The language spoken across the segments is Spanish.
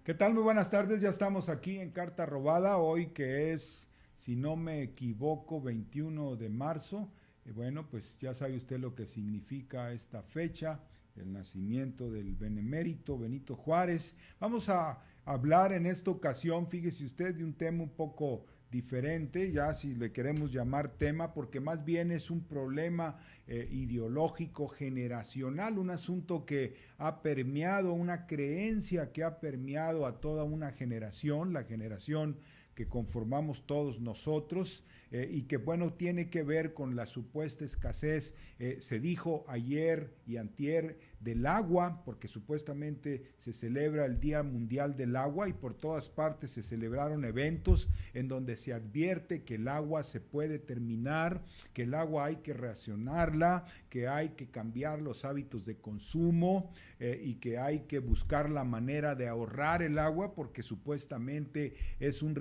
¿Qué tal? Muy buenas tardes. Ya estamos aquí en Carta Robada, hoy que es, si no me equivoco, 21 de marzo. Bueno, pues ya sabe usted lo que significa esta fecha, el nacimiento del benemérito Benito Juárez. Vamos a hablar en esta ocasión, fíjese usted, de un tema un poco diferente, ya si le queremos llamar tema, porque más bien es un problema ideológico, generacional, un asunto que ha permeado, una creencia que ha permeado a toda una generación, la generación que conformamos todos nosotros, y que bueno, tiene que ver con la supuesta escasez, se dijo ayer y antier, del agua, porque supuestamente se celebra el Día Mundial del Agua y por todas partes se celebraron eventos en donde se advierte que el agua se puede terminar, que el agua hay que racionarla, que hay que cambiar los hábitos de consumo, y que hay que buscar la manera de ahorrar el agua porque supuestamente es un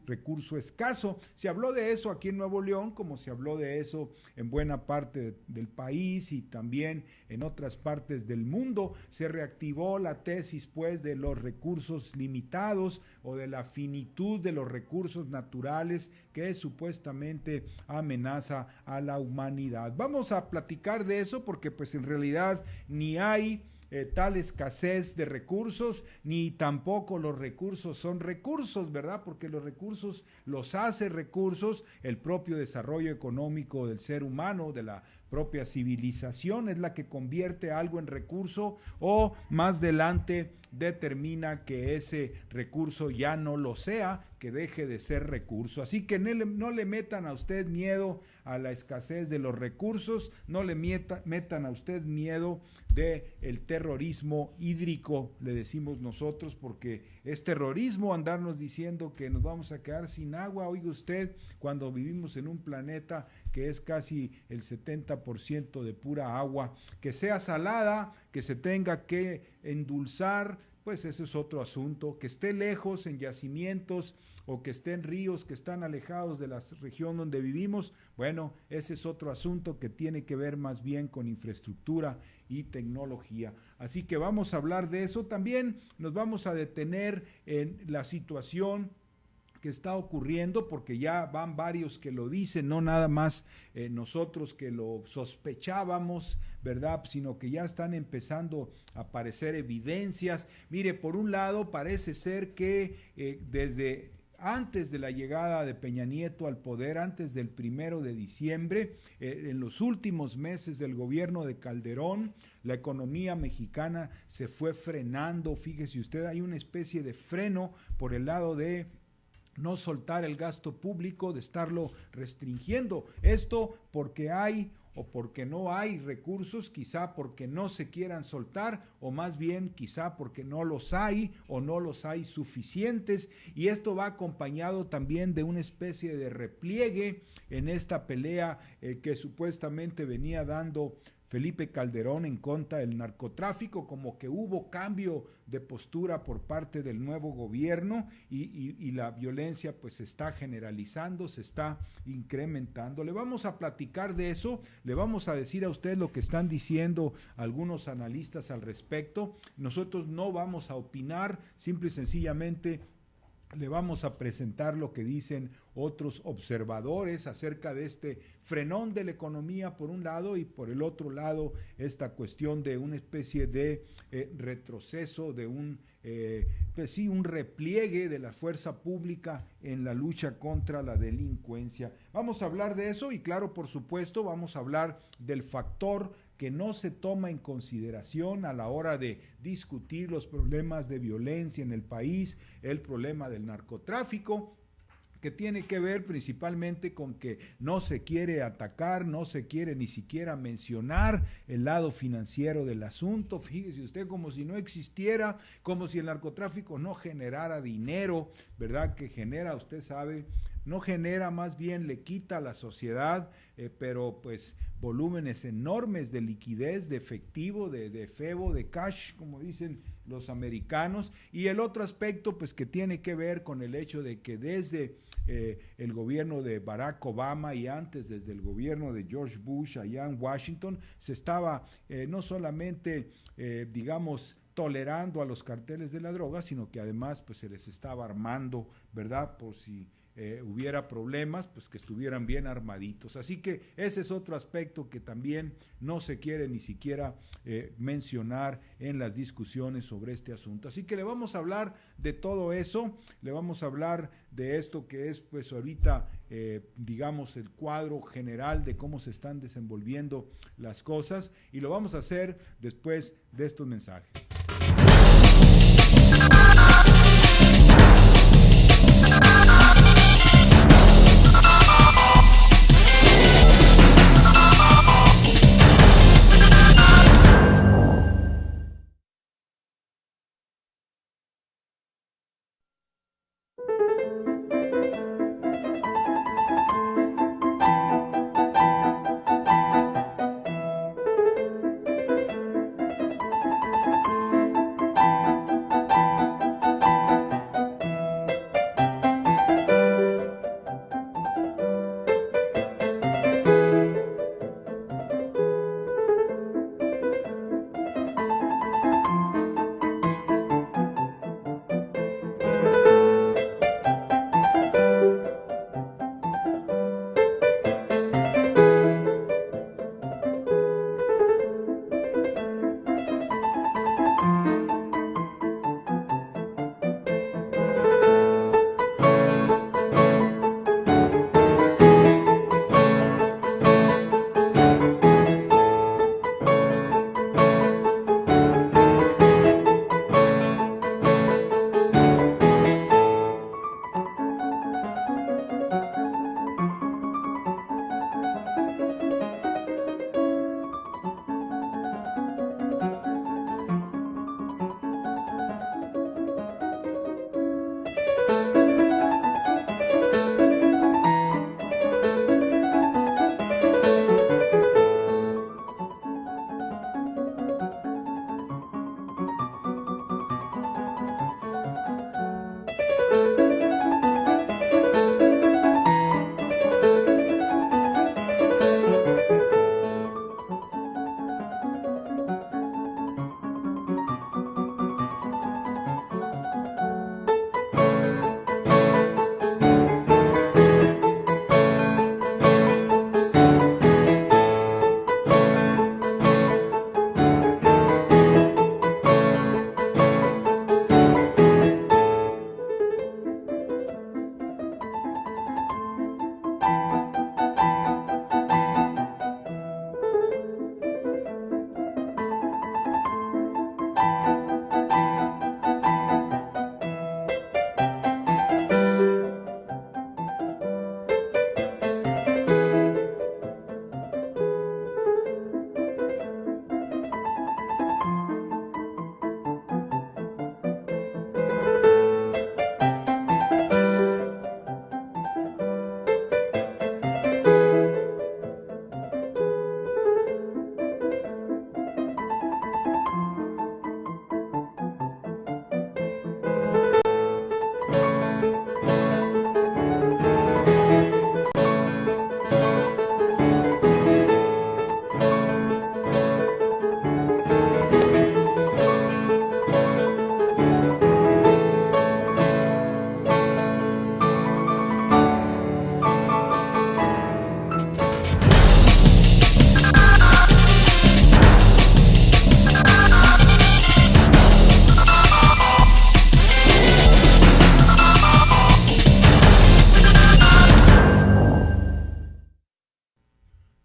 recurso escaso. Se habló de eso aquí en Nuevo León, como se habló de eso en buena parte del país y también en otras partes del mundo. Se reactivó la tesis pues de los recursos limitados o de la finitud de los recursos naturales que supuestamente amenaza a la humanidad. Vamos a platicar de eso porque pues en realidad ni hay tal escasez de recursos, ni tampoco los recursos son recursos, ¿verdad? Porque los recursos los hace recursos el propio desarrollo económico del ser humano, de la propia civilización, es la que convierte algo en recurso o más adelante determina que ese recurso ya no lo sea, que deje de ser recurso. Así que no le metan a usted miedo a la escasez de los recursos, no le metan a usted miedo del terrorismo hídrico, le decimos nosotros, porque es terrorismo andarnos diciendo que nos vamos a quedar sin agua. Oiga usted, cuando vivimos en un planeta que es casi el 70% de pura agua, que sea salada, que se tenga que endulzar, pues ese es otro asunto, que esté lejos en yacimientos o que esté en ríos que están alejados de la región donde vivimos, bueno, ese es otro asunto que tiene que ver más bien con infraestructura y tecnología. Así que vamos a hablar de eso. También nos vamos a detener en la situación que está ocurriendo, porque ya van varios que lo dicen, no nada más nosotros que lo sospechábamos, ¿verdad? Sino que ya están empezando a aparecer evidencias. Mire, por un lado parece ser que desde antes de la llegada de Peña Nieto al poder, antes del 1 de diciembre, en los últimos meses del gobierno de Calderón, la economía mexicana se fue frenando. Fíjese usted, hay una especie de freno por el lado de no soltar el gasto público, de estarlo restringiendo. Esto porque hay o porque no hay recursos, quizá porque no se quieran soltar, o más bien quizá porque no los hay o no los hay suficientes, y esto va acompañado también de una especie de repliegue en esta pelea que supuestamente venía dando Felipe Calderón en contra del narcotráfico, como que hubo cambio de postura por parte del nuevo gobierno y la violencia pues se está generalizando, se está incrementando. Le vamos a platicar de eso, le vamos a decir a usted lo que están diciendo algunos analistas al respecto. Nosotros no vamos a opinar, simple y sencillamente le vamos a presentar lo que dicen otros observadores acerca de este frenón de la economía por un lado y por el otro lado esta cuestión de una especie de retroceso, de pues sí, un repliegue de la fuerza pública en la lucha contra la delincuencia. Vamos a hablar de eso y claro, por supuesto, vamos a hablar del factor que no se toma en consideración a la hora de discutir los problemas de violencia en el país, el problema del narcotráfico, que tiene que ver principalmente con que no se quiere atacar, no se quiere ni siquiera mencionar el lado financiero del asunto. Fíjese usted, como si no existiera, como si el narcotráfico no generara dinero, ¿verdad? Que genera, usted sabe, no genera, más bien le quita a la sociedad, pero pues volúmenes enormes de liquidez, de efectivo, de efebo, de cash, como dicen los americanos. Y el otro aspecto pues que tiene que ver con el hecho de que desde el gobierno de Barack Obama y antes desde el gobierno de George Bush allá en Washington se estaba no solamente digamos tolerando a los carteles de la droga, sino que además pues se les estaba armando, ¿verdad? Por si hubiera problemas, pues que estuvieran bien armaditos. Así que ese es otro aspecto que también no se quiere ni siquiera mencionar en las discusiones sobre este asunto. Así que le vamos a hablar de todo eso, le vamos a hablar de esto que es pues ahorita, digamos, el cuadro general de cómo se están desenvolviendo las cosas, y lo vamos a hacer después de estos mensajes.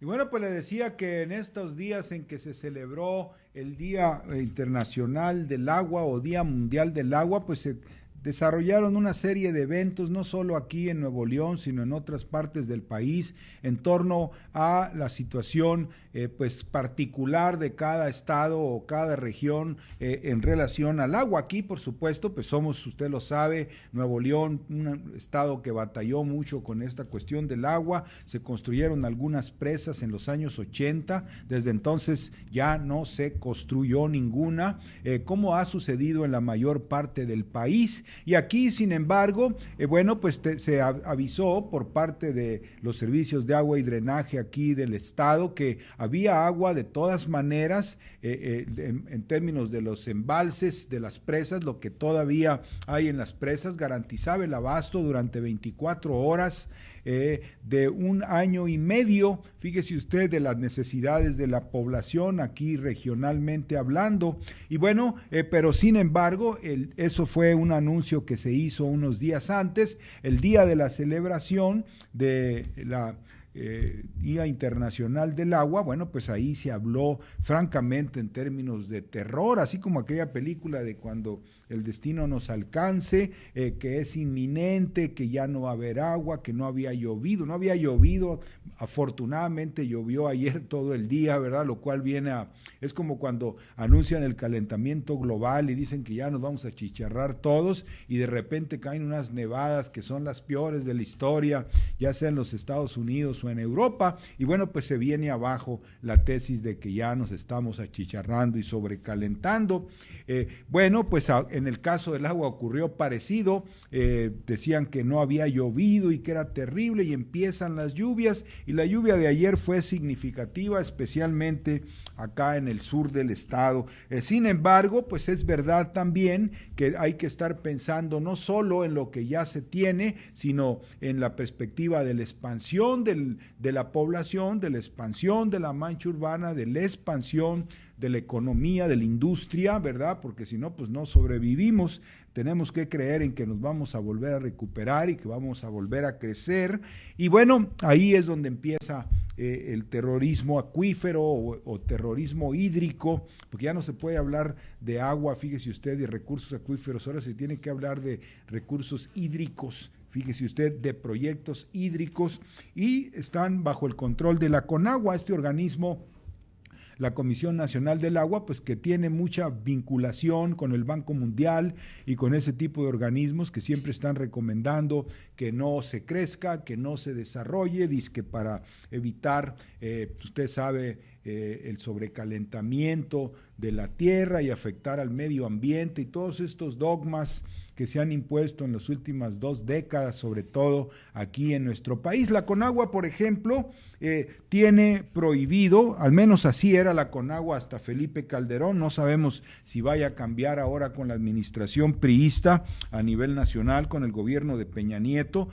Y bueno, pues le decía que en estos días en que se celebró el Día Internacional del Agua o Día Mundial del Agua, pues se desarrollaron una serie de eventos, no solo aquí en Nuevo León, sino en otras partes del país, en torno a la situación pues particular de cada estado o cada región en relación al agua. Aquí, por supuesto, pues somos, usted lo sabe, Nuevo León, un estado que batalló mucho con esta cuestión del agua. Se construyeron algunas presas en los años 80, desde entonces ya no se construyó ninguna, como ha sucedido en la mayor parte del país. Y aquí, sin embargo, bueno, pues se avisó por parte de los servicios de agua y drenaje aquí del estado que había agua de todas maneras, en términos de los embalses, de las presas, lo que todavía hay en las presas, garantizaba el abasto durante 24 horas, de 1 año y medio, fíjese usted, de las necesidades de la población aquí regionalmente hablando. Y bueno, pero sin embargo, eso fue un anuncio que se hizo unos días antes, el día de la celebración de la Día Internacional del Agua. Bueno, pues ahí se habló francamente en términos de terror, así como aquella película de Cuando el destino nos alcance, que es inminente, que ya no va a haber agua, que no había llovido, afortunadamente llovió ayer todo el día, ¿verdad? Lo cual es como cuando anuncian el calentamiento global y dicen que ya nos vamos a chicharrar todos y de repente caen unas nevadas que son las peores de la historia, ya sea en los Estados Unidos o en Europa, y bueno, pues se viene abajo la tesis de que ya nos estamos achicharrando y sobrecalentando. Bueno, pues en el caso del agua ocurrió parecido, decían que no había llovido y que era terrible, y empiezan las lluvias, y la lluvia de ayer fue significativa, especialmente acá en el sur del estado. Sin embargo, pues es verdad también que hay que estar pensando no solo en lo que ya se tiene, sino en la perspectiva de la expansión de la población, de la expansión de la mancha urbana, de la expansión de la economía, de la industria, ¿verdad? Porque si no, pues no sobrevivimos. Tenemos que creer en que nos vamos a volver a recuperar y que vamos a volver a crecer. Y bueno, ahí es donde empieza el terrorismo acuífero o terrorismo hídrico, porque ya no se puede hablar de agua, fíjese usted, de recursos acuíferos, ahora se tiene que hablar de recursos hídricos. Fíjese usted, de proyectos hídricos, y están bajo el control de la CONAGUA, este organismo, la Comisión Nacional del Agua, pues que tiene mucha vinculación con el Banco Mundial y con ese tipo de organismos que siempre están recomendando que no se crezca, que no se desarrolle, dizque para evitar, usted sabe, el sobrecalentamiento de la tierra y afectar al medio ambiente, y todos estos dogmas que se han impuesto en las últimas 2 décadas, sobre todo aquí en nuestro país. La CONAGUA, por ejemplo, tiene prohibido, al menos así era la CONAGUA hasta Felipe Calderón, no sabemos si vaya a cambiar ahora con la administración priista a nivel nacional, con el gobierno de Peña Nieto.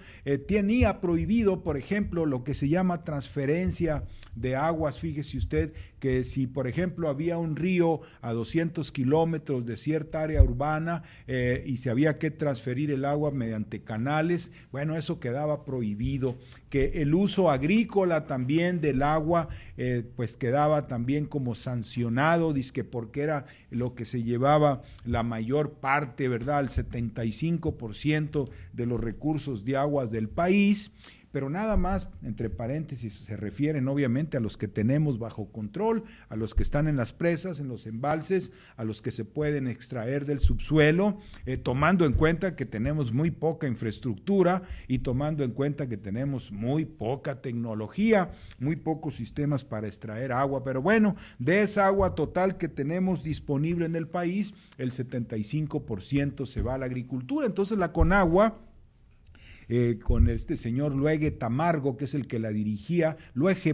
Tenía prohibido, por ejemplo, lo que se llama transferencia de aguas. Fíjese usted que si, por ejemplo, había un río a 200 kilómetros de cierta área urbana y se había que transferir el agua mediante canales, bueno, eso quedaba prohibido. Que el uso agrícola también del agua, pues quedaba también como sancionado, dizque porque era lo que se llevaba la mayor parte, ¿verdad?, el 75% de los recursos de aguas del país. Pero nada más, entre paréntesis, se refieren obviamente a los que tenemos bajo control, a los que están en las presas, en los embalses, a los que se pueden extraer del subsuelo, tomando en cuenta que tenemos muy poca infraestructura y tomando en cuenta que tenemos muy poca tecnología, muy pocos sistemas para extraer agua. Pero bueno, de esa agua total que tenemos disponible en el país, el 75% se va a la agricultura. Entonces la CONAGUA, con este señor Luege Tamargo, que es el que la dirigía, Luege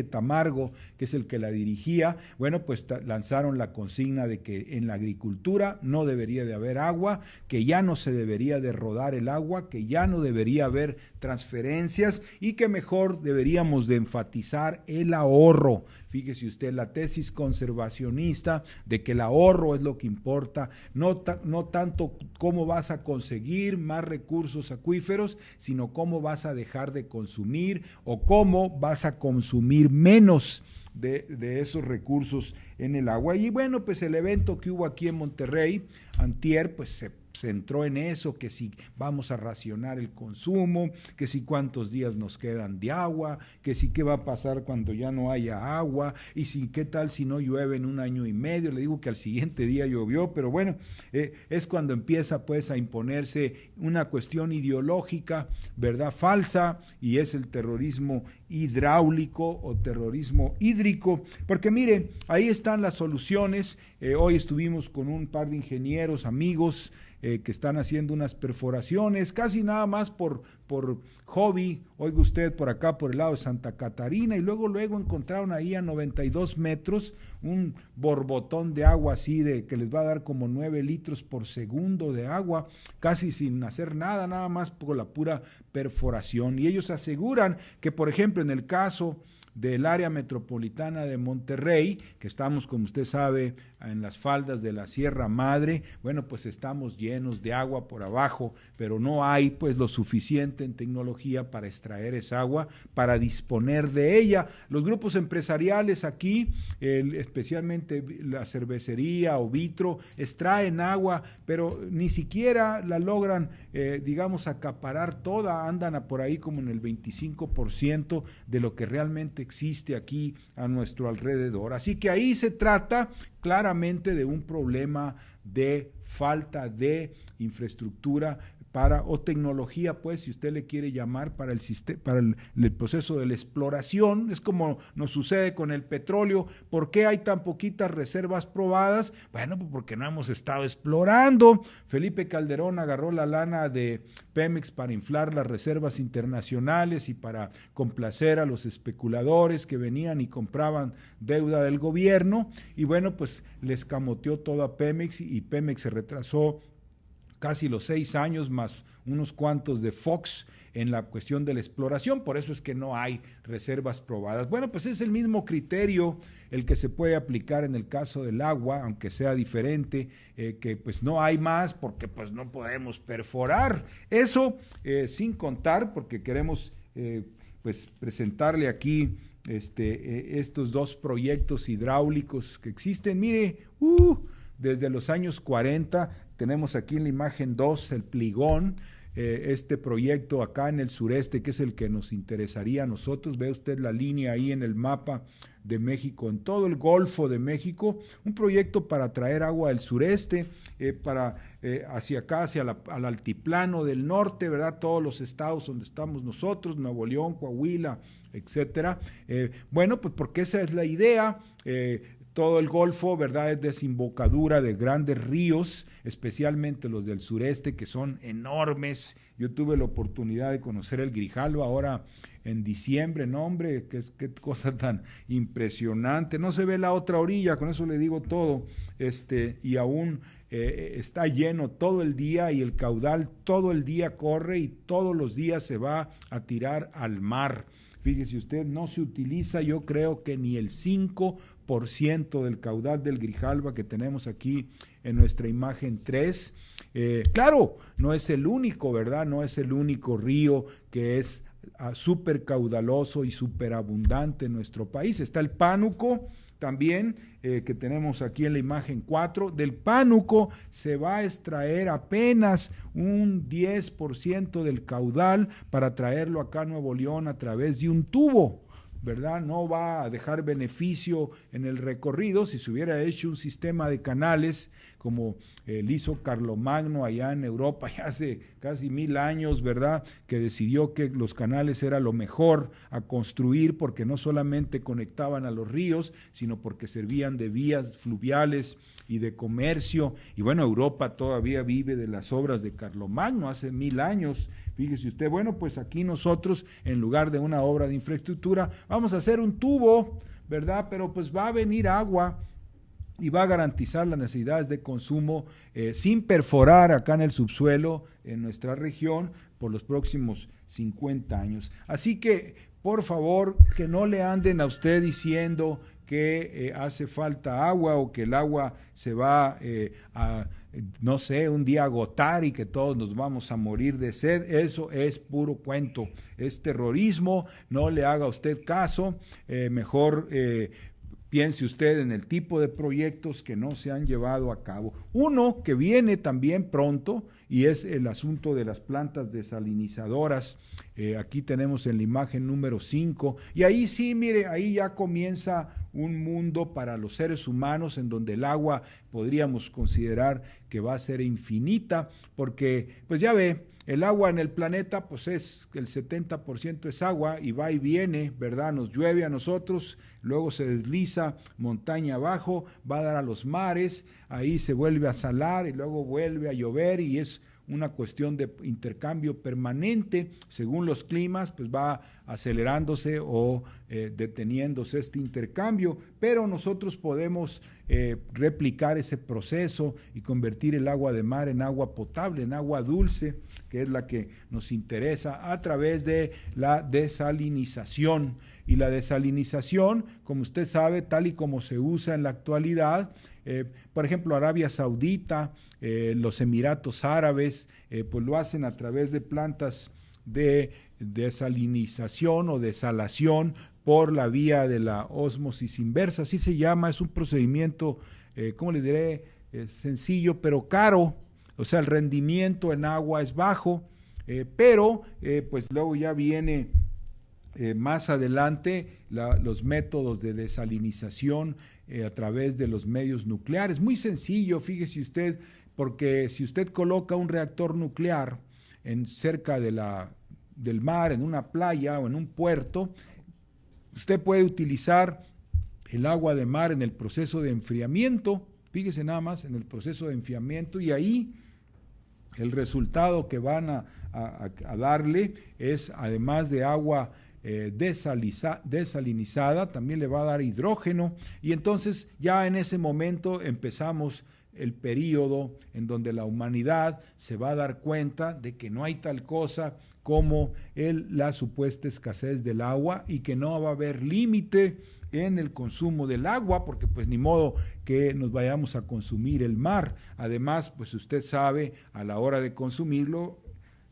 Tamargo, que es el que la dirigía, bueno, pues lanzaron la consigna de que en la agricultura no debería de haber agua, que ya no se debería de rodar el agua, que ya no debería haber transferencias y que mejor deberíamos de enfatizar el ahorro. Fíjese usted, la tesis conservacionista de que el ahorro es lo que importa, no tanto cómo vas a conseguir más recursos acuíferos, sino cómo vas a dejar de consumir o cómo vas a consumir menos de esos recursos en el agua. Y bueno, pues el evento que hubo aquí en Monterrey, antier, pues se entró en eso, que si vamos a racionar el consumo, que si cuántos días nos quedan de agua, que si qué va a pasar cuando ya no haya agua, y si qué tal si no llueve en 1 año y medio. Le digo que al siguiente día llovió, pero bueno, es cuando empieza pues a imponerse una cuestión ideológica, ¿verdad?, falsa, y es el terrorismo hidráulico o terrorismo hídrico, porque mire, ahí están las soluciones. Hoy estuvimos con un par de ingenieros, amigos, que están haciendo unas perforaciones, casi nada más por hobby, oiga usted, por acá, por el lado de Santa Catarina, y luego encontraron ahí a 92 metros un borbotón de agua así, que les va a dar como 9 litros por segundo de agua, casi sin hacer nada, nada más por la pura perforación. Y ellos aseguran que, por ejemplo, en el caso del área metropolitana de Monterrey, que estamos, como usted sabe, en las faldas de la Sierra Madre, bueno, pues estamos llenos de agua por abajo, pero no hay pues lo suficiente en tecnología para extraer esa agua, para disponer de ella. Los grupos empresariales aquí, especialmente la cervecería o Vitro, extraen agua, pero ni siquiera la logran, digamos, acaparar toda, andan por ahí como en el 25% de lo que realmente existe aquí a nuestro alrededor. Así que ahí se trata claramente de un problema de falta de infraestructura o tecnología, pues, si usted le quiere llamar, para el proceso de la exploración. Es como nos sucede con el petróleo. ¿Por qué hay tan poquitas reservas probadas? Bueno, pues porque no hemos estado explorando. Felipe Calderón agarró la lana de Pemex para inflar las reservas internacionales y para complacer a los especuladores que venían y compraban deuda del gobierno, y bueno, pues les camoteó todo a Pemex, y Pemex se retrasó casi los 6 años más unos cuantos de Fox en la cuestión de la exploración. Por eso es que no hay reservas probadas. Bueno, pues es el mismo criterio el que se puede aplicar en el caso del agua, aunque sea diferente, que pues no hay más porque pues no podemos perforar. Eso sin contar, porque queremos pues presentarle aquí estos 2 proyectos hidráulicos que existen. Mire, desde los años 40, tenemos aquí en la imagen 2 el Pligón, este proyecto acá en el sureste, que es el que nos interesaría a nosotros. Ve usted la línea ahí en el mapa de México, en todo el Golfo de México, un proyecto para traer agua del sureste, hacia acá, al altiplano del norte, ¿verdad? Todos los estados donde estamos nosotros, Nuevo León, Coahuila, etcétera. Bueno, pues porque esa es la idea. Todo el Golfo, ¿verdad?, es desembocadura de grandes ríos, especialmente los del sureste, que son enormes. Yo tuve la oportunidad de conocer el Grijalva ahora en diciembre. No, hombre, qué cosa tan impresionante. No se ve la otra orilla, con eso le digo todo. Y aún está lleno todo el día, y el caudal todo el día corre y todos los días se va a tirar al mar. Fíjese usted, no se utiliza, yo creo que ni el 5% del caudal del Grijalva que tenemos aquí en nuestra imagen 3. Claro, no es el único, ¿verdad? No es el único río que es súper caudaloso y súper abundante en nuestro país. Está el Pánuco también, que tenemos aquí en la imagen 4. Del Pánuco se va a extraer apenas un 10% del caudal para traerlo acá a Nuevo León a través de un tubo, ¿verdad? No va a dejar beneficio en el recorrido. Si se hubiera hecho un sistema de canales como hizo Carlomagno allá en Europa ya hace casi 1000 años, ¿verdad?, que decidió que los canales era lo mejor a construir, porque no solamente conectaban a los ríos, sino porque servían de vías fluviales y de comercio. Y bueno, Europa todavía vive de las obras de Carlomagno hace 1000 años. Fíjese usted, bueno, pues aquí nosotros, en lugar de una obra de infraestructura, vamos a hacer un tubo, ¿verdad? Pero pues va a venir agua y va a garantizar las necesidades de consumo sin perforar acá en el subsuelo en nuestra región por los próximos 50 años. Así que, por favor, que no le anden a usted diciendo que hace falta agua, o que el agua se va a, no sé, un día agotar y que todos nos vamos a morir de sed. Eso es puro cuento, es terrorismo. No le haga usted caso, mejor piense usted en el tipo de proyectos que no se han llevado a cabo. Uno que viene también pronto, y es el asunto de las plantas desalinizadoras. Aquí tenemos en la imagen número 5, y ahí sí, mire, ahí ya comienza un mundo para los seres humanos en donde el agua podríamos considerar que va a ser infinita, porque pues ya ve, el agua en el planeta, pues es el 70% es agua y va y viene, ¿verdad? Nos llueve a nosotros, luego se desliza montaña abajo, va a dar a los mares, ahí se vuelve a salar y luego vuelve a llover y es una cuestión de intercambio permanente. Según los climas, pues va acelerándose o deteniéndose este intercambio, pero nosotros podemos replicar ese proceso y convertir el agua de mar en agua potable, en agua dulce, que es la que nos interesa, a través de la desalinización. Y la desalinización, como usted sabe, tal y como se usa en la actualidad, por ejemplo, Arabia Saudita, los Emiratos Árabes, pues lo hacen a través de plantas de desalinización o desalación por la vía de la ósmosis inversa, así se llama, es un procedimiento, ¿cómo le diré? Sencillo pero caro, o sea, el rendimiento en agua es bajo, pero pues luego ya viene más adelante los métodos de desalinización a través de los medios nucleares. Muy sencillo, fíjese usted, porque si usted coloca un reactor nuclear cerca del mar, en una playa o en un puerto, usted puede utilizar el agua de mar en el proceso de enfriamiento, fíjese nada más, en el proceso de enfriamiento, y ahí el resultado que van a darle es, además de agua desalinizada, también le va a dar hidrógeno, y entonces ya en ese momento empezamos el periodo en donde la humanidad se va a dar cuenta de que no hay tal cosa como la supuesta escasez del agua y que no va a haber límite en el consumo del agua, porque pues ni modo que nos vayamos a consumir el mar. Además, pues usted sabe, a la hora de consumirlo,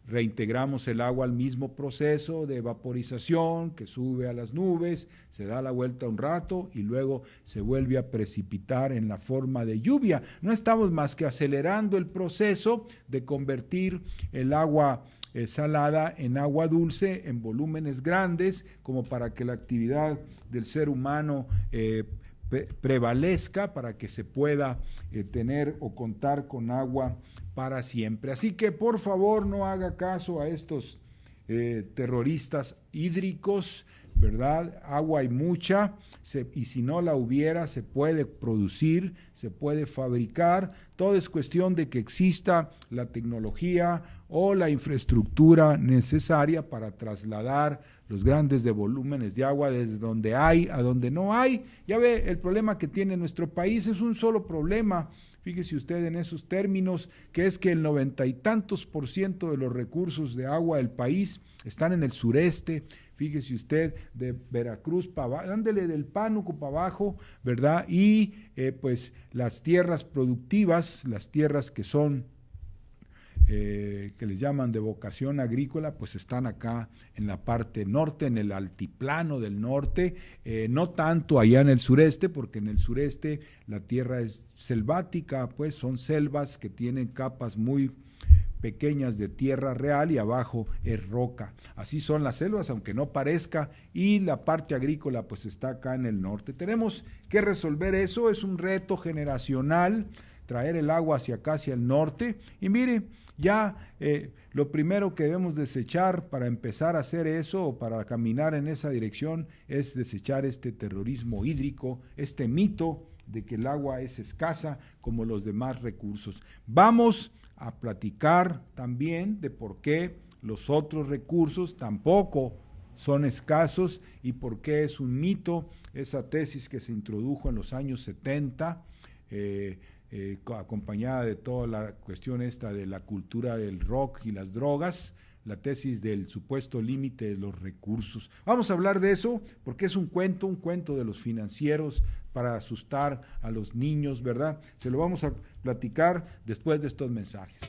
reintegramos el agua al mismo proceso de vaporización que sube a las nubes, se da la vuelta un rato y luego se vuelve a precipitar en la forma de lluvia. No estamos más que acelerando el proceso de convertir el agua salada en agua dulce en volúmenes grandes, como para que la actividad del ser humano prevalezca, para que se pueda tener o contar con agua para siempre. Así que por favor no haga caso a estos terroristas hídricos, ¿verdad? Agua hay mucha, y si no la hubiera, se puede producir, se puede fabricar. Todo es cuestión de que exista la tecnología o la infraestructura necesaria para trasladar los grandes volúmenes de agua desde donde hay a donde no hay. Ya ve, el problema que tiene nuestro país es un solo problema. Fíjese usted en esos términos, que es que el 90 y tantos % de los recursos de agua del país están en el sureste. Fíjese usted, de Veracruz para abajo, ándele del Pánuco para abajo, ¿verdad? Y pues las tierras productivas, las tierras que son que les llaman de vocación agrícola, pues están acá en la parte norte, en el altiplano del norte, no tanto allá en el sureste, porque en el sureste la tierra es selvática, pues son selvas que tienen capas muy pequeñas de tierra real y abajo es roca. Así son las selvas, aunque no parezca, y la parte agrícola pues está acá en el norte. Tenemos que resolver eso, es un reto generacional, traer el agua hacia acá, hacia el norte, y mire, ya lo primero que debemos desechar para empezar a hacer eso o para caminar en esa dirección es desechar este terrorismo hídrico, este mito de que el agua es escasa como los demás recursos. Vamos a platicar también de por qué los otros recursos tampoco son escasos y por qué es un mito esa tesis que se introdujo en los años 70, acompañada de toda la cuestión esta de la cultura del rock y las drogas, la tesis del supuesto límite de los recursos. Vamos a hablar de eso porque es un cuento de los financieros para asustar a los niños, ¿verdad? Se lo vamos a platicar después de estos mensajes.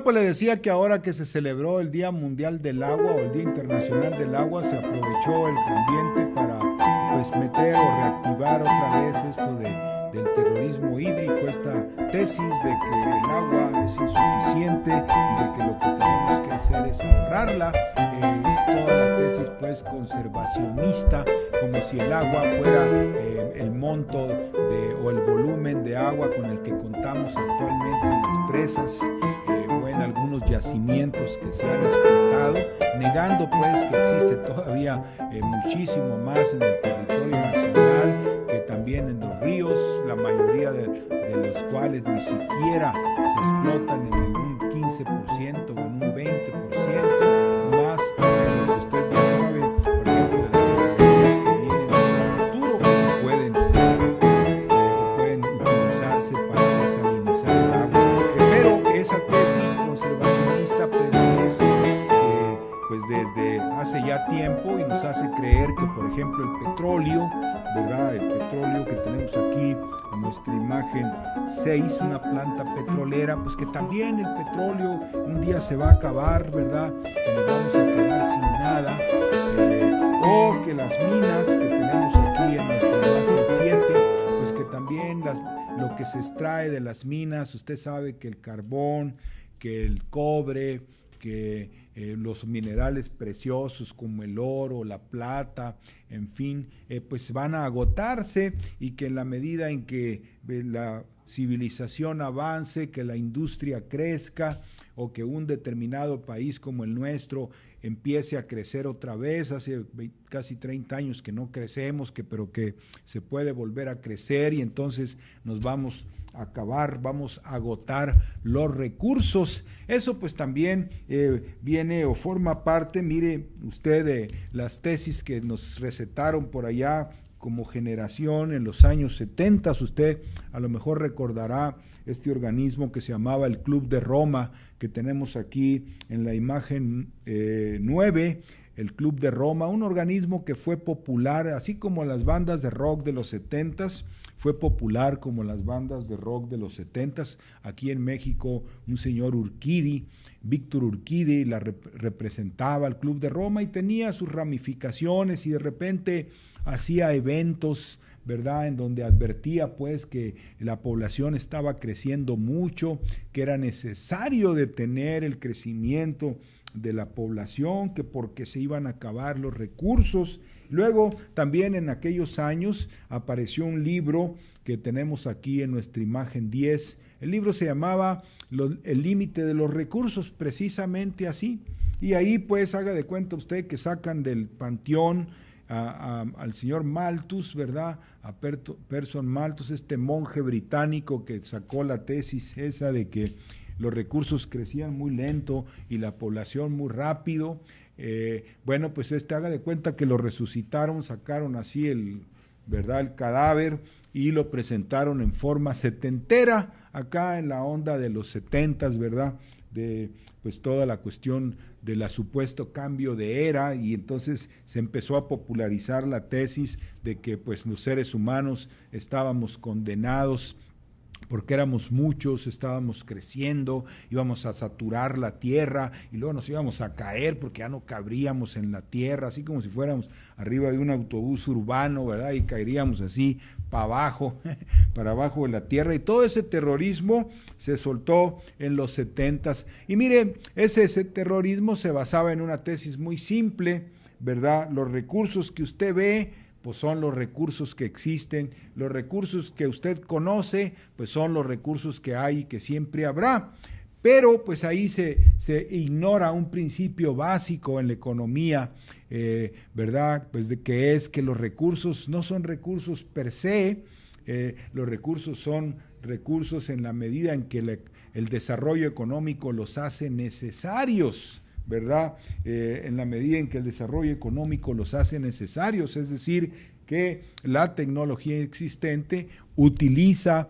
Bueno, pues le decía que ahora que se celebró el Día Mundial del Agua o el Día Internacional del Agua, se aprovechó el ambiente para pues meter o reactivar otra vez esto del terrorismo hídrico, esta tesis de que el agua es insuficiente y de que lo que tenemos que hacer es ahorrarla. Toda la tesis pues conservacionista, como si el agua fuera el monto o el volumen de agua con el que contamos actualmente en las presas o en algunos yacimientos que se han explotado, negando pues que existe todavía muchísimo más en el territorio nacional, que también en los ríos, la mayoría de los cuales ni siquiera se explotan en un 15% o en un 20%, más lo que usted ya sabe, por ejemplo, de las tecnologías que vienen hacia el futuro, que se pueden utilizarse para desalinizar el agua. Pero esa tesis conservacionista prevalece pues desde hace ya tiempo y nos hace creer que, por ejemplo, el petróleo, ¿verdad? El petróleo que tenemos aquí en nuestra imagen 6, una planta petrolera, pues que también el petróleo un día se va a acabar, ¿verdad? Que nos vamos a quedar sin nada. O que las minas que tenemos aquí en nuestra imagen 7, pues que también lo que se extrae de las minas, usted sabe que el carbón, que el cobre, que los minerales preciosos como el oro, la plata, en fin, pues van a agotarse, y que en la medida en que la civilización avance, que la industria crezca, o que un determinado país como el nuestro empiece a crecer otra vez, hace casi 30 años que no crecemos, pero que se puede volver a crecer, y entonces nos vamos a acabar, vamos a agotar los recursos. Eso pues también viene o forma parte, mire usted, de las tesis que nos recetaron por allá como generación en los años 70. Usted a lo mejor recordará este organismo que se llamaba el Club de Roma, que tenemos aquí en la imagen 9, el Club de Roma, un organismo que fue popular, así como las bandas de rock de los 70s, fue popular como las bandas de rock de los 70s. Aquí en México un señor Urquidi, Víctor Urquidi, representaba al Club de Roma y tenía sus ramificaciones, y de repente hacía eventos, ¿verdad?, en donde advertía pues que la población estaba creciendo mucho, que era necesario detener el crecimiento de la población, que porque se iban a acabar los recursos. Luego también en aquellos años apareció un libro que tenemos aquí en nuestra imagen 10. El libro se llamaba El límite de los recursos, precisamente así. Y ahí pues haga de cuenta usted que sacan del panteón al señor Malthus, ¿verdad? A Pearson Malthus, este monje británico que sacó la tesis esa de que los recursos crecían muy lento y la población muy rápido. Bueno, pues haga de cuenta que lo resucitaron, sacaron así el cadáver y lo presentaron en forma setentera, acá en la onda de los 70s, ¿verdad? De pues toda la cuestión de la supuesto cambio de era, y entonces se empezó a popularizar la tesis de que pues los seres humanos estábamos condenados porque éramos muchos, estábamos creciendo, íbamos a saturar la tierra y luego nos íbamos a caer porque ya no cabríamos en la tierra, así como si fuéramos arriba de un autobús urbano, ¿verdad? Y caeríamos así para abajo, para abajo de la tierra, y todo ese terrorismo se soltó en los 70s. Y mire, ese terrorismo se basaba en una tesis muy simple, ¿verdad? Los recursos que usted ve pues son los recursos que existen, los recursos que usted conoce, pues son los recursos que hay y que siempre habrá. Pero pues ahí se ignora un principio básico en la economía, ¿verdad? Pues de que es que los recursos no son recursos per se, los recursos son recursos en la medida en que el desarrollo económico los hace necesarios, ¿verdad? En la medida en que el desarrollo económico los hace necesarios, es decir, que la tecnología existente utiliza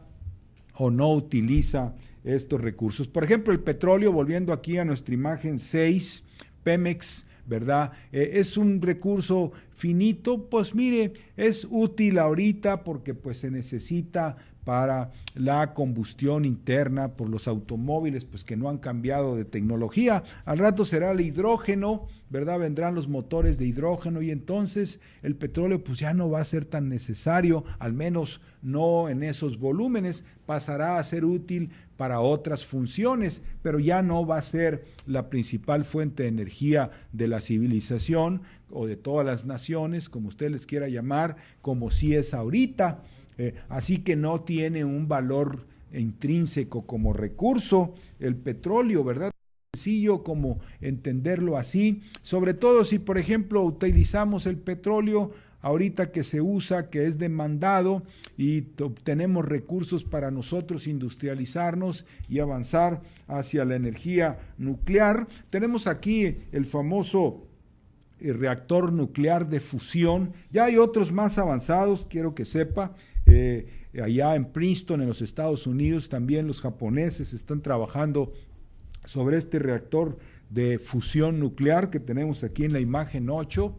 o no utiliza estos recursos. Por ejemplo, el petróleo, volviendo aquí a nuestra imagen 6, Pemex, ¿verdad? Es un recurso finito, pues mire, es útil ahorita porque pues se necesita para la combustión interna por los automóviles, pues que no han cambiado de tecnología. Al rato será el hidrógeno, ¿verdad? Vendrán los motores de hidrógeno y entonces el petróleo pues ya no va a ser tan necesario, al menos no en esos volúmenes, pasará a ser útil para otras funciones, pero ya no va a ser la principal fuente de energía de la civilización o de todas las naciones, como usted les quiera llamar, como sí es ahorita. Así que no tiene un valor intrínseco como recurso el petróleo, ¿verdad? Sencillo como entenderlo así, sobre todo si por ejemplo utilizamos el petróleo ahorita que se usa, que es demandado y obtenemos recursos para nosotros industrializarnos y avanzar hacia la energía nuclear. Tenemos aquí el famoso reactor nuclear de fusión, ya hay otros más avanzados, quiero que sepa, allá en Princeton, en los Estados Unidos, también los japoneses están trabajando sobre este reactor de fusión nuclear que tenemos aquí en la imagen 8.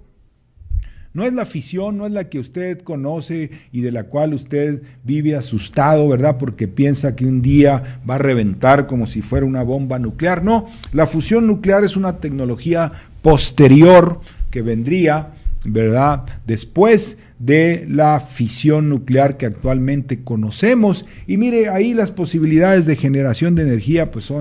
No es la fisión, no es la que usted conoce y de la cual usted vive asustado, ¿verdad? Porque piensa que un día va a reventar como si fuera una bomba nuclear. No, la fusión nuclear es una tecnología posterior que vendría, ¿verdad?, después de la fisión nuclear que actualmente conocemos. Y mire, ahí las posibilidades de generación de energía pues son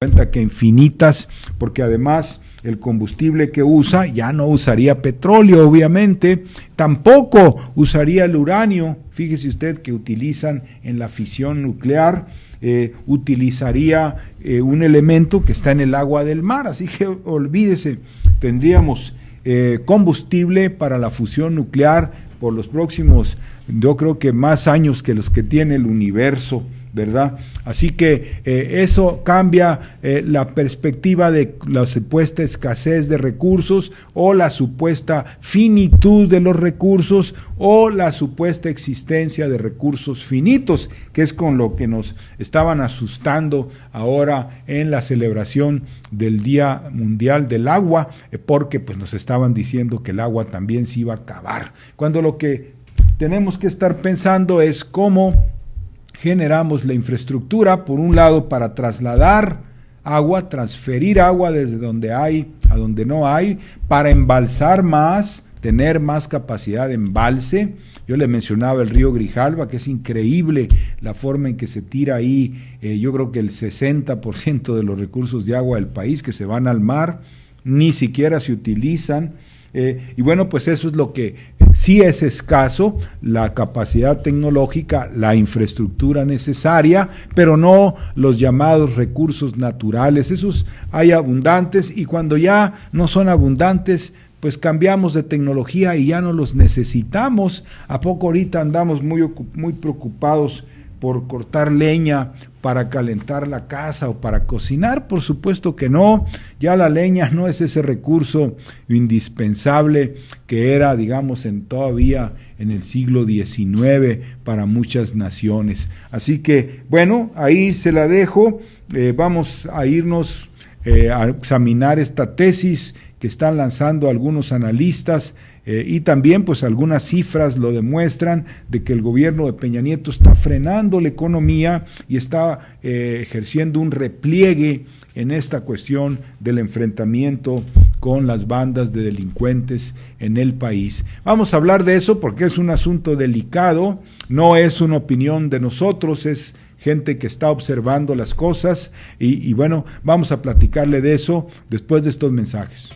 cuenta que infinitas, porque además el combustible que usa ya no usaría petróleo, obviamente, tampoco usaría el uranio, fíjese usted que utilizan en la fisión nuclear, utilizaría un elemento que está en el agua del mar, así que olvídese, tendríamos combustible para la fusión nuclear por los próximos, yo creo que más años que los que tiene el universo, ¿verdad? Así que eso cambia la perspectiva de la supuesta escasez de recursos o la supuesta finitud de los recursos o la supuesta existencia de recursos finitos, que es con lo que nos estaban asustando ahora en la celebración del Día Mundial del Agua, porque pues nos estaban diciendo que el agua también se iba a acabar, cuando lo que tenemos que estar pensando es cómo generamos la infraestructura, por un lado, para trasladar agua, transferir agua desde donde hay a donde no hay, para embalsar más, tener más capacidad de embalse. Yo le mencionaba el río Grijalva, que es increíble la forma en que se tira ahí, yo creo que el 60% de los recursos de agua del país que se van al mar, ni siquiera se utilizan. Y bueno, pues eso es lo que sí es escaso, la capacidad tecnológica, la infraestructura necesaria, pero no los llamados recursos naturales. Esos hay abundantes y cuando ya no son abundantes, pues cambiamos de tecnología y ya no los necesitamos. ¿A poco ahorita andamos muy preocupados por cortar leña para calentar la casa o para cocinar? Por supuesto que no, ya la leña no es ese recurso indispensable que era, digamos, todavía en el siglo XIX para muchas naciones. Así que, bueno, ahí se la dejo, vamos a irnos a examinar esta tesis que están lanzando algunos analistas, y también pues algunas cifras lo demuestran de que el gobierno de Peña Nieto está frenando la economía y está ejerciendo un repliegue en esta cuestión del enfrentamiento con las bandas de delincuentes en el país. Vamos a hablar de eso porque es un asunto delicado, no es una opinión de nosotros, es gente que está observando las cosas y bueno, vamos a platicarle de eso después de estos mensajes.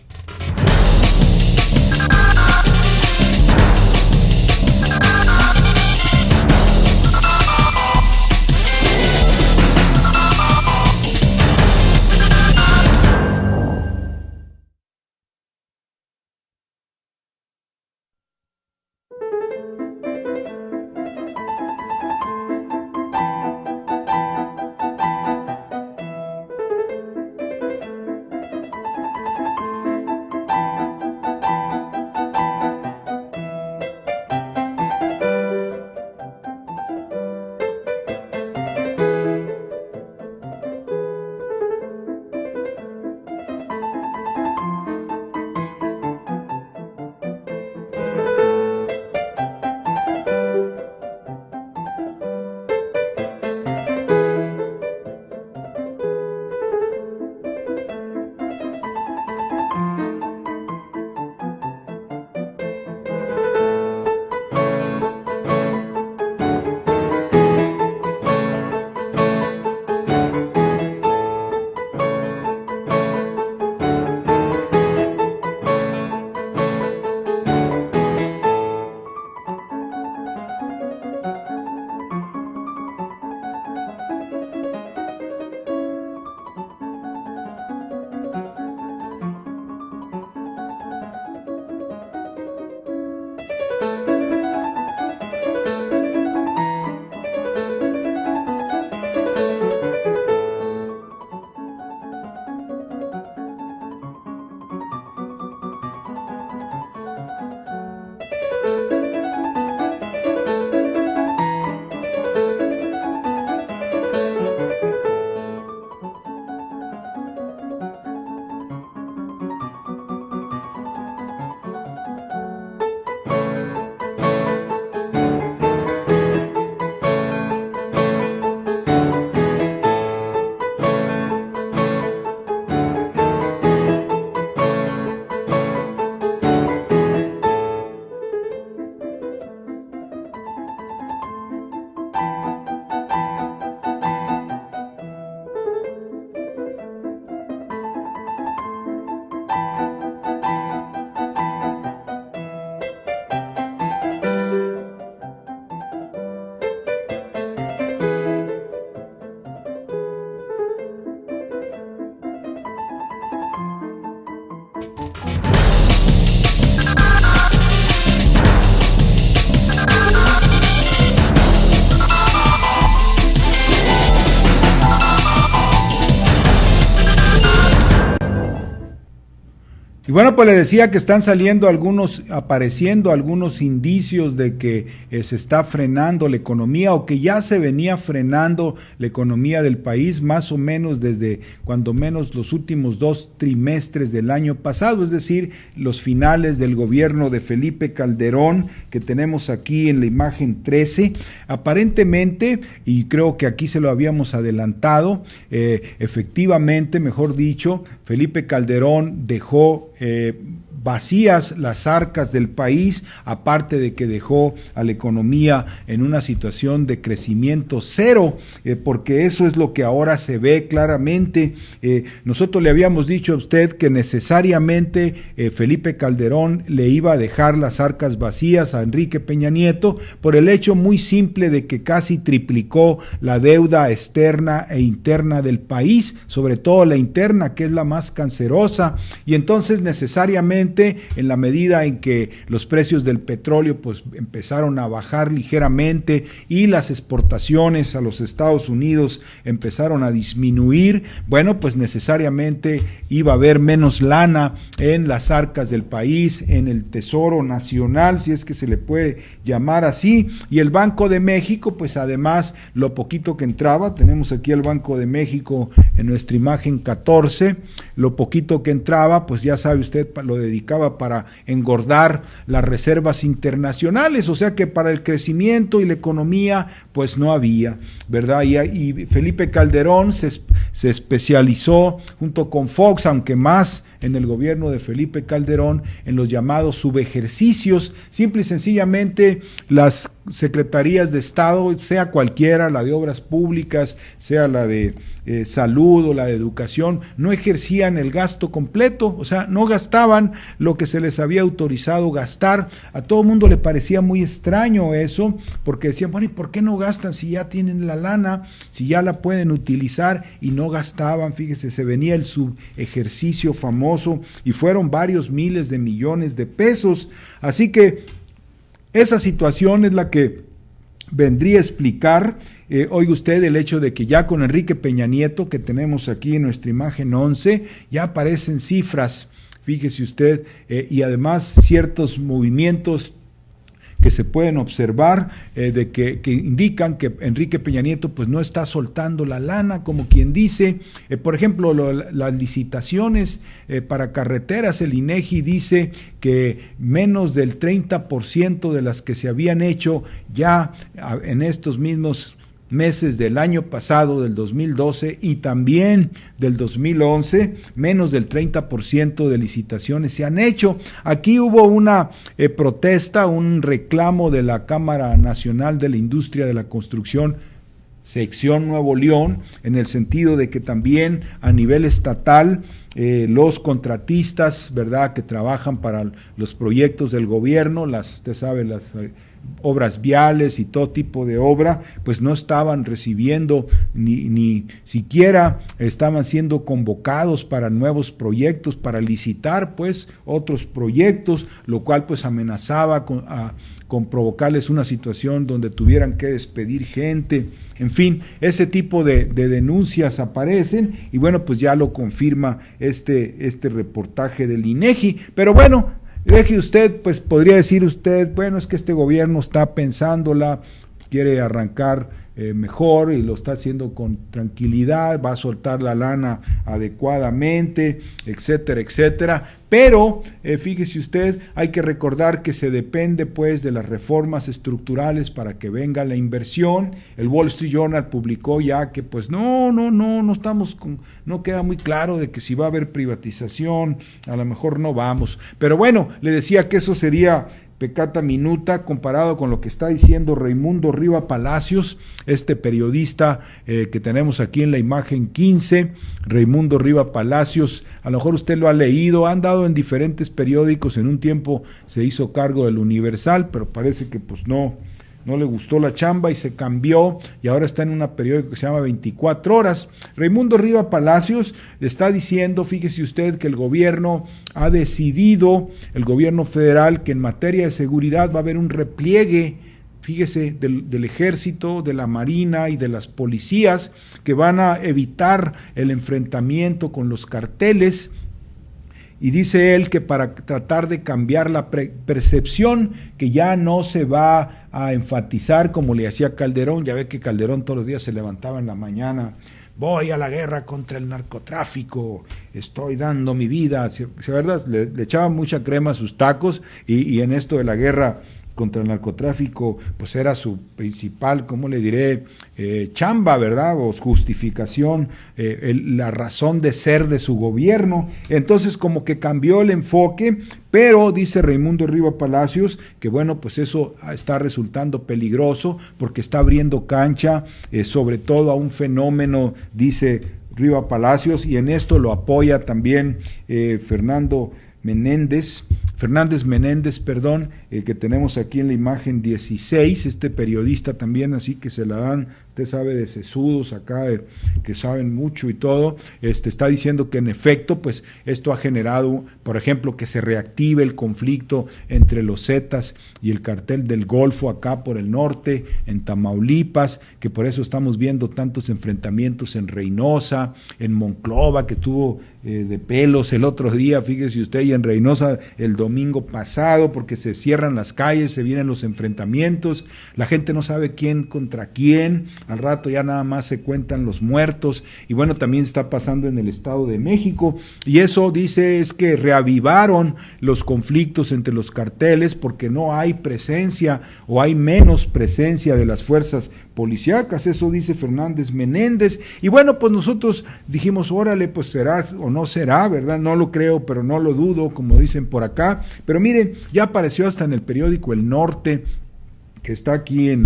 Y bueno, pues le decía que están apareciendo algunos indicios de que se está frenando la economía, o que ya se venía frenando la economía del país, más o menos desde cuando menos los últimos 2 trimestres del año pasado, es decir, los finales del gobierno de Felipe Calderón, que tenemos aquí en la imagen 13. Aparentemente, y creo que aquí se lo habíamos adelantado, efectivamente, mejor dicho, Felipe Calderón dejó vacías las arcas del país, aparte de que dejó a la economía en una situación de crecimiento cero, porque eso es lo que ahora se ve claramente. Nosotros le habíamos dicho a usted que necesariamente Felipe Calderón le iba a dejar las arcas vacías a Enrique Peña Nieto, por el hecho muy simple de que casi triplicó la deuda externa e interna del país, sobre todo la interna, que es la más cancerosa, y entonces necesariamente, en la medida en que los precios del petróleo pues empezaron a bajar ligeramente y las exportaciones a los Estados Unidos empezaron a disminuir, bueno, pues necesariamente iba a haber menos lana en las arcas del país, en el Tesoro Nacional, si es que se le puede llamar así, y el Banco de México, pues además lo poquito que entraba, tenemos aquí el Banco de México en nuestra imagen 14, lo poquito que entraba, pues ya sabe usted, lo dedicaba para engordar las reservas internacionales, o sea que para el crecimiento y la economía pues no había, ¿verdad? Y Felipe Calderón se especializó junto con Fox, aunque más en el gobierno de Felipe Calderón, en los llamados subejercicios. Simple y sencillamente las secretarías de Estado, sea cualquiera, la de Obras Públicas, sea la de Salud o la de Educación, no ejercían el gasto completo, o sea, no gastaban lo que se les había autorizado gastar. A todo el mundo le parecía muy extraño eso, porque decían, bueno, ¿y por qué no gastan si ya tienen la lana, si ya la pueden utilizar? Y no gastaban, fíjese, se venía el subejercicio famoso y fueron varios miles de millones de pesos. Así que esa situación es la que vendría a explicar, oiga usted, el hecho de que ya con Enrique Peña Nieto, que tenemos aquí en nuestra imagen 11, ya aparecen cifras, fíjese usted, y además ciertos movimientos que se pueden observar, que indican que Enrique Peña Nieto pues no está soltando la lana, como quien dice. Por ejemplo, las licitaciones para carreteras, el INEGI dice que menos del 30% de las que se habían hecho ya en estos mismos meses del año pasado, del 2012 y también del 2011, menos del 30% de licitaciones se han hecho. Aquí hubo una protesta, un reclamo de la Cámara Nacional de la Industria de la Construcción, sección Nuevo León, en el sentido de que también a nivel estatal los contratistas, ¿verdad?, que trabajan para los proyectos del gobierno, usted sabe, las obras viales y todo tipo de obra, pues no estaban recibiendo ni siquiera estaban siendo convocados para nuevos proyectos, para licitar pues otros proyectos, lo cual pues amenazaba con provocarles una situación donde tuvieran que despedir gente. En fin, ese tipo de denuncias aparecen y bueno, pues ya lo confirma este reportaje del INEGI. Pero bueno, deje usted, pues podría decir usted, bueno, es que este gobierno está pensándola, quiere arrancar mejor y lo está haciendo con tranquilidad, va a soltar la lana adecuadamente, etcétera, etcétera. Pero fíjese usted, hay que recordar que se depende pues de las reformas estructurales para que venga la inversión. El Wall Street Journal publicó ya que pues no queda muy claro de que si va a haber privatización, a lo mejor no vamos. Pero bueno, le decía que eso sería pecata minuta comparado con lo que está diciendo Raimundo Riva Palacios, este periodista que tenemos aquí en la imagen 15, Raimundo Riva Palacios. A lo mejor usted lo ha leído, ha andado en diferentes periódicos, en un tiempo se hizo cargo del Universal, pero parece que pues no le gustó la chamba y se cambió y ahora está en una periódico que se llama 24 Horas. Raimundo Riva Palacios está diciendo, fíjese usted, que el gobierno ha decidido, el gobierno federal, que en materia de seguridad va a haber un repliegue, fíjese, del ejército, de la marina y de las policías, que van a evitar el enfrentamiento con los carteles. Y dice él que para tratar de cambiar la percepción, que ya no se va a enfatizar como le hacía Calderón, ya ve que Calderón todos los días se levantaba en la mañana, voy a la guerra contra el narcotráfico, estoy dando mi vida, ¿verdad? Le echaba mucha crema a sus tacos y en esto de la guerra contra el narcotráfico, pues era su principal, ¿cómo le diré?, chamba, ¿verdad?, o justificación, la razón de ser de su gobierno. Entonces como que cambió el enfoque, pero dice Raimundo Riva Palacios que bueno, pues eso está resultando peligroso porque está abriendo cancha, sobre todo a un fenómeno, dice Riva Palacios, y en esto lo apoya también Fernández Menéndez, que tenemos aquí en la imagen 16, este periodista también, así que se la dan, usted sabe, de sesudos acá, que saben mucho y todo, está diciendo que en efecto, pues esto ha generado, por ejemplo, que se reactive el conflicto entre los Zetas y el cartel del Golfo acá por el norte, en Tamaulipas, que por eso estamos viendo tantos enfrentamientos en Reynosa, en Monclova, que tuvo de pelos el otro día, fíjese usted, y en Reynosa el domingo pasado, porque se cierran las calles, se vienen los enfrentamientos, la gente no sabe quién contra quién, al rato ya nada más se cuentan los muertos, y bueno, también está pasando en el Estado de México, y eso dice es que reavivaron los conflictos entre los carteles porque no hay presencia o hay menos presencia de las fuerzas policíacas, eso dice Fernández Menéndez, y bueno, pues nosotros dijimos, órale, pues será o no será, ¿verdad? No lo creo, pero no lo dudo, como dicen por acá, pero miren, ya apareció hasta en el periódico El Norte, que está aquí en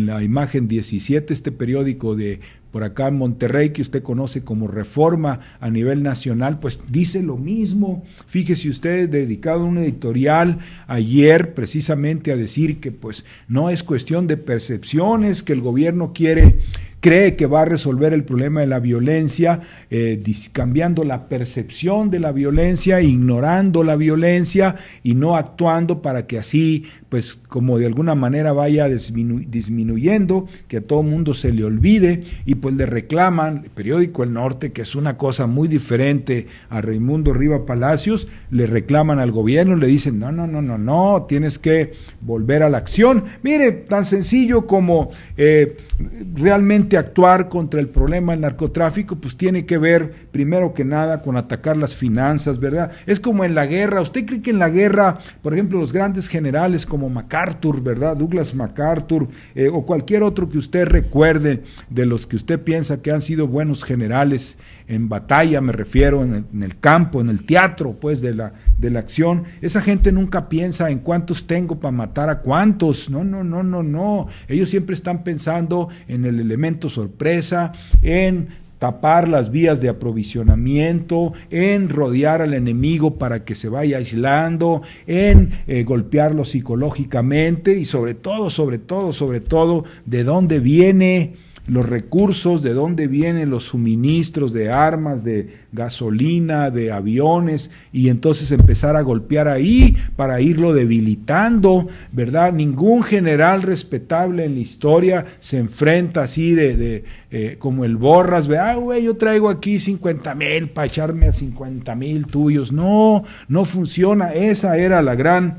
la imagen 17, este periódico de por acá en Monterrey, que usted conoce como Reforma a nivel nacional, pues dice lo mismo. Fíjese usted, dedicado a un editorial ayer precisamente a decir que pues no es cuestión de percepciones, que el gobierno cree que va a resolver el problema de la violencia, cambiando la percepción de la violencia, ignorando la violencia y no actuando para que así, pues como de alguna manera vaya disminuyendo, que a todo mundo se le olvide, y pues le reclaman, el periódico El Norte, que es una cosa muy diferente a Raimundo Riva Palacios, le reclaman al gobierno, le dicen, no, tienes que volver a la acción. Mire, tan sencillo como realmente actuar contra el problema del narcotráfico, pues tiene que ver primero que nada con atacar las finanzas, ¿verdad? Es como en la guerra. ¿Usted cree que en la guerra, por ejemplo, los grandes generales como MacArthur, ¿verdad? Douglas MacArthur, o cualquier otro que usted recuerde de los que usted piensa que han sido buenos generales en batalla, me refiero, en el campo, en el teatro, pues, de la acción, esa gente nunca piensa en cuántos tengo para matar a cuántos, no, ellos siempre están pensando en el elemento sorpresa, en tapar las vías de aprovisionamiento, en rodear al enemigo para que se vaya aislando, en golpearlo psicológicamente y sobre todo, de dónde viene los recursos, de dónde vienen los suministros de armas, de gasolina, de aviones, y entonces empezar a golpear ahí para irlo debilitando, ¿verdad? Ningún general respetable en la historia se enfrenta así como el Borras, güey, yo traigo aquí 50,000 para echarme a 50,000 tuyos. No funciona. Esa era la gran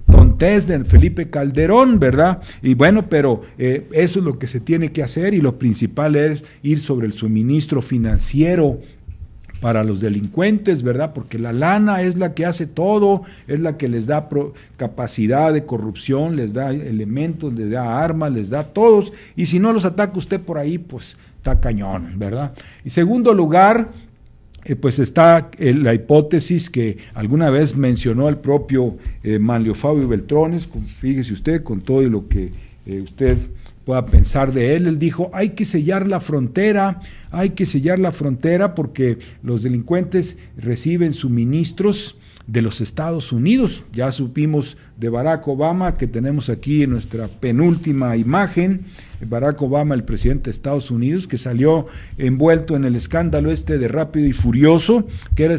tontez de Felipe Calderón, ¿verdad? Y bueno, pero eso es lo que se tiene que hacer, y lo principal es ir sobre el suministro financiero para los delincuentes, ¿verdad? Porque la lana es la que hace todo, es la que les da capacidad de corrupción, les da elementos, les da armas, les da todos, y si no los ataca usted por ahí, pues está cañón, ¿verdad? Y segundo lugar, pues está la hipótesis que alguna vez mencionó el propio Manlio Fabio Beltrones, fíjese usted, con todo lo que usted pueda pensar de él dijo, hay que sellar la frontera porque los delincuentes reciben suministros de los Estados Unidos. Ya supimos de Barack Obama, que tenemos aquí en nuestra penúltima imagen, Barack Obama, el presidente de Estados Unidos, que salió envuelto en el escándalo de Rápido y Furioso, que era,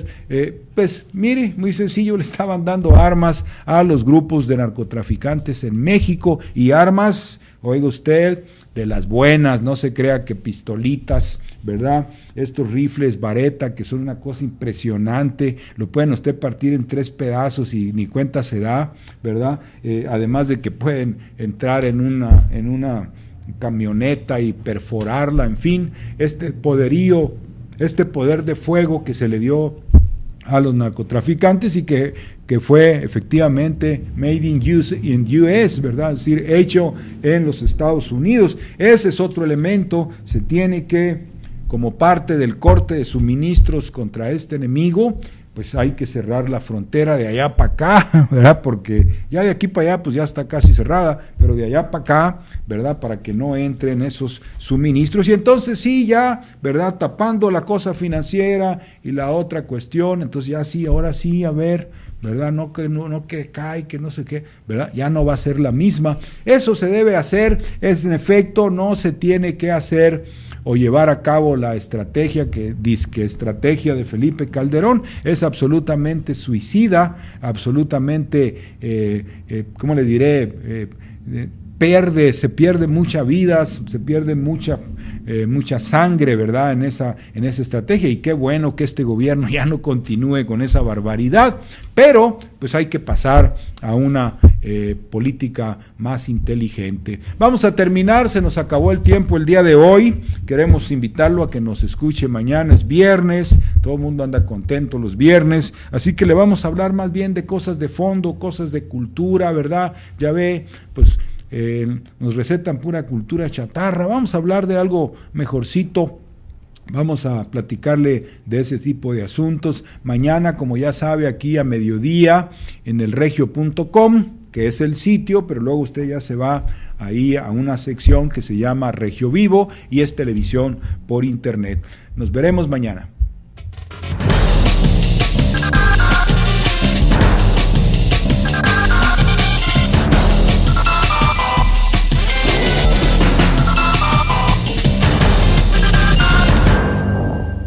pues mire, muy sencillo, le estaban dando armas a los grupos de narcotraficantes en México, y armas, oiga usted, de las buenas, no se crea que pistolitas ¿verdad? Estos rifles Baretta, que son una cosa impresionante, lo pueden usted partir en 3 pedazos y ni cuenta se da, ¿verdad? Además de que pueden entrar en una camioneta y perforarla, en fin, este poderío, este poder de fuego que se le dio a los narcotraficantes y que fue efectivamente made in US, ¿verdad? Es decir, hecho en los Estados Unidos. Ese es otro elemento, se tiene que, como parte del corte de suministros contra este enemigo, pues hay que cerrar la frontera de allá para acá, ¿verdad? Porque ya de aquí para allá pues ya está casi cerrada, pero de allá para acá, ¿verdad? Para que no entren esos suministros. Y entonces sí, ya, ¿verdad? Tapando la cosa financiera y la otra cuestión, entonces ya sí, ahora sí, a ver, ¿verdad? No que cae, que no sé qué, ¿verdad? Ya no va a ser la misma. Eso se debe hacer, es en efecto, no se tiene que hacer o llevar a cabo la estrategia que disque estrategia de Felipe Calderón, es absolutamente suicida, absolutamente, ¿cómo le diré? Se pierde mucha vida, se pierde mucha sangre, ¿verdad? En esa estrategia, y qué bueno que este gobierno ya no continúe con esa barbaridad, pero pues hay que pasar a una política más inteligente. Vamos a terminar, se nos acabó el tiempo el día de hoy, queremos invitarlo a que nos escuche mañana, es viernes, todo el mundo anda contento los viernes, así que le vamos a hablar más bien de cosas de fondo, cosas de cultura, ¿verdad? Ya ve, pues nos recetan pura cultura chatarra, vamos a hablar de algo mejorcito, vamos a platicarle de ese tipo de asuntos. Mañana, como ya sabe, aquí a mediodía en elregio.com, que es el sitio, pero luego usted ya se va ahí a una sección que se llama Regio Vivo y es televisión por internet. Nos veremos mañana.